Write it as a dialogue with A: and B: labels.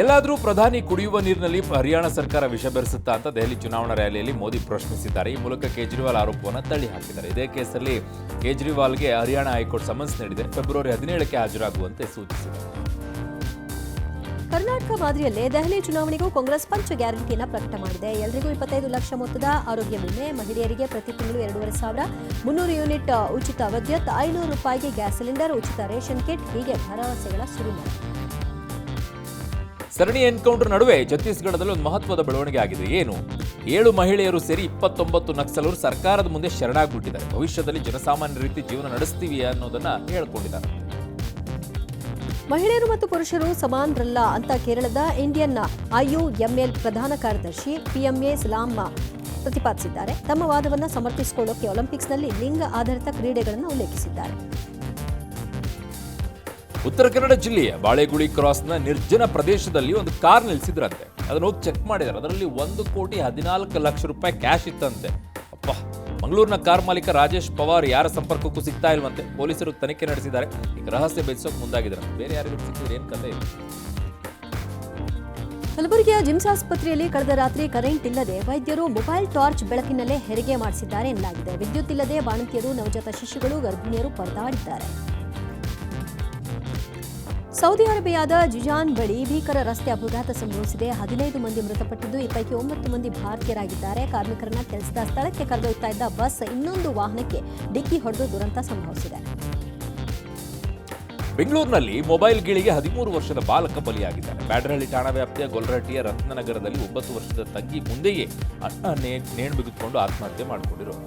A: ಎಲ್ಲಾದರೂ ಪ್ರಧಾನಿ ಕುಡಿಯುವ ನೀರಿನಲ್ಲಿ ಹರಿಯಾಣ ಸರ್ಕಾರ ವಿಷ ಬೆರೆಸುತ್ತಾ ಅಂತ ದೆಹಲಿ ಚುನಾವಣಾ ರ್ಯಾಲಿಯಲ್ಲಿ ಮೋದಿ ಪ್ರಶ್ನಿಸಿದ್ದಾರೆ. ಈ ಮೂಲಕ ಕೇಜ್ರಿವಾಲ್ ಆರೋಪವನ್ನು ತಳ್ಳಿ ಹಾಕಿದ್ದಾರೆ. ಇದೇ ಕೇಸಲ್ಲಿ ಕೇಜ್ರಿವಾಲ್ಗೆ ಹರಿಯಾಣ ಹೈಕೋರ್ಟ್ ಸಮನ್ಸ್ ನೀಡಿದೆ. ಫೆಬ್ರವರಿ 17ಕ್ಕೆ ಹಾಜರಾಗುವಂತೆ ಸೂಚಿಸಿದೆ.
B: ಕರ್ನಾಟಕ ಮಾದರಿಯಲ್ಲೇ ದೆಹಲಿ ಚುನಾವಣೆಗೂ ಕಾಂಗ್ರೆಸ್ ಪಂಚ ಗ್ಯಾರಂಟಿಯನ್ನು ಪ್ರಕಟ ಮಾಡಿದೆ. ಎಲ್ಲರಿಗೂ 25 ಲಕ್ಷ ಮೊತ್ತದ ಆರೋಗ್ಯ ವಿಮೆ, ಮಹಿಳೆಯರಿಗೆ ಪ್ರತಿ ತಿಂಗಳು 2,500, 300 ಯೂನಿಟ್ ಉಚಿತ ವಿದ್ಯುತ್, 500 ರೂಪಾಯಿಗೆ ಗ್ಯಾಸ್ ಸಿಲಿಂಡರ್, ಉಚಿತ ರೇಷನ್ ಕಿಟ್, ಹೀಗೆ ಭರವಸೆಗಳ ಸುರಿಮಳೆ.
A: ಸರಣಿ ಎನ್ಕೌಂಟರ್ ನಡುವೆ ಛತ್ತೀಸ್ಗಢದಲ್ಲಿ ಒಂದು ಮಹತ್ವದ ಬೆಳವಣಿಗೆ ಆಗಿದೆ. ಏನು? 7 ಮಹಿಳೆಯರು ಸೇರಿ 29 ನಕ್ಸಲರು ಸರ್ಕಾರದ ಮುಂದೆ ಶರಣಾಗ್ಬಿಟ್ಟಿದ್ದಾರೆ. ಭವಿಷ್ಯದಲ್ಲಿ ಜನಸಾಮಾನ್ಯ ರೀತಿ ಜೀವನ ನಡೆಸ್ತೀವಿ ಅನ್ನೋದನ್ನ ಹೇಳ್ಕೊಂಡಿದ್ದಾರೆ.
B: ಮಹಿಳೆಯರು ಮತ್ತು ಪುರುಷರು ಸಮಾನರಲ್ಲ ಅಂತ ಕೇರಳದ ಇಂಡಿಯನ್ IUML ಪ್ರಧಾನ ಕಾರ್ಯದರ್ಶಿ PMA ಸಲಾಂ ಪ್ರತಿಪಾದಿಸಿದ್ದಾರೆ. ತಮ್ಮ ವಾದವನ್ನು ಸಮರ್ಥಿಸಿಕೊಳ್ಳೋಕೆ ಒಲಿಂಪಿಕ್ಸ್ನಲ್ಲಿ ಲಿಂಗ ಆಧಾರಿತ ಕ್ರೀಡೆಗಳನ್ನು ಉಲ್ಲೇಖಿಸಿದ್ದಾರೆ.
A: ಉತ್ತರ ಕನ್ನಡ ಜಿಲ್ಲೆಯ ಬಾಳೆಗುಳಿ ಕ್ರಾಸ್ನ ನಿರ್ಜನ ಪ್ರದೇಶದಲ್ಲಿ ಒಂದು ಕಾರ್ ನಿಲ್ಲಿಸಿದ್ರಂತೆ. ಅದನ್ನು ಹೋಗಿ ಚೆಕ್ ಮಾಡಿದ್ದಾರೆ. ಅದರಲ್ಲಿ 1,14,00,000 ರೂಪಾಯಿ ಕ್ಯಾಶ್ ಇತ್ತಂತೆ. ಅಪ್ಪ, ಮಂಗಳೂರಿನ ಕಾರ್ ಮಾಲೀಕ ರಾಜೇಶ್ ಪವಾರ್ ಯಾರ ಸಂಪರ್ಕಕ್ಕೂ ಸಿಗ್ತಾ ಇಲ್ವಂತೆ. ಪೊಲೀಸರು ತನಿಖೆ ನಡೆಸಿದ್ದಾರೆ. ಈಗ ರಹಸ್ಯ ಬೆಳೆಸೋಕೆ ಮುಂದಾಗಿದ್ದಾರೆ. ಬೇರೆ ಯಾರಿಗೂ ಸಿಕ್ಕಿದ್ರೆ ಏನು ಕಥೆ ಇದೆ?
B: ಕಲಬುರಗಿಯ ಜಿಮ್ಸ್ ಆಸ್ಪತ್ರೆಯಲ್ಲಿ ಕಳೆದ ರಾತ್ರಿ ಕರೆಂಟ್ ಇಲ್ಲದೆ ವೈದ್ಯರು ಮೊಬೈಲ್ ಟಾರ್ಚ್ ಬೆಳಕಿನಲ್ಲೇ ಹೆರಿಗೆ ಮಾಡಿಸಿದ್ದಾರೆ ಎನ್ನಲಾಗಿದೆ. ವಿದ್ಯುತ್ ಇಲ್ಲದೆ ಬಾಣಂತಿಯರು, ನವಜಾತ ಶಿಶುಗಳು, ಗರ್ಭಿಣಿಯರು ಪರದಾಡಿದ್ದಾರೆ. ಸೌದಿ ಅರೇಬಿಯಾದ ಜಿಜಾನ್ ಬಳಿ ಭೀಕರ ರಸ್ತೆ ಅಪಘಾತ ಸಂಭವಿಸಿದೆ. 15 ಮಂದಿ ಮೃತಪಟ್ಟಿದ್ದು, ಈ ಪೈಕಿ 9 ಮಂದಿ ಭಾರತೀಯರಾಗಿದ್ದಾರೆ. ಕಾರ್ಮಿಕರನ್ನ ಕೆಲಸದ ಸ್ಥಳಕ್ಕೆ ಕರೆದೊಯ್ತಾ ಇದ್ದ ಬಸ್ ಇನ್ನೊಂದು ವಾಹನಕ್ಕೆ ಡಿಕ್ಕಿ ಹೊಡೆದು ದುರಂತ ಸಂಭವಿಸಿದೆ.
A: ಬೆಂಗಳೂರಿನಲ್ಲಿ ಮೊಬೈಲ್ ಗೀಳಿಗೆ 13 ವರ್ಷದ ಬಾಲಕ ಬಲಿಯಾಗಿದ್ದಾನೆ. ಬ್ಯಾಡರಹಳ್ಳಿ ಠಾಣಾ ವ್ಯಾಪ್ತಿಯ ಗೊಲ್ರಹಟ್ಟಿಯ ರತ್ನನಗರದಲ್ಲಿ 9 ವರ್ಷದ ತಂಗಿ ಮುಂದೆಯೇ ಅಣ್ಣ ನೇಣು ಬಿಗಿದುಕೊಂಡು ಆತ್ಮಹತ್ಯೆ ಮಾಡಿಕೊಂಡಿರೋರು.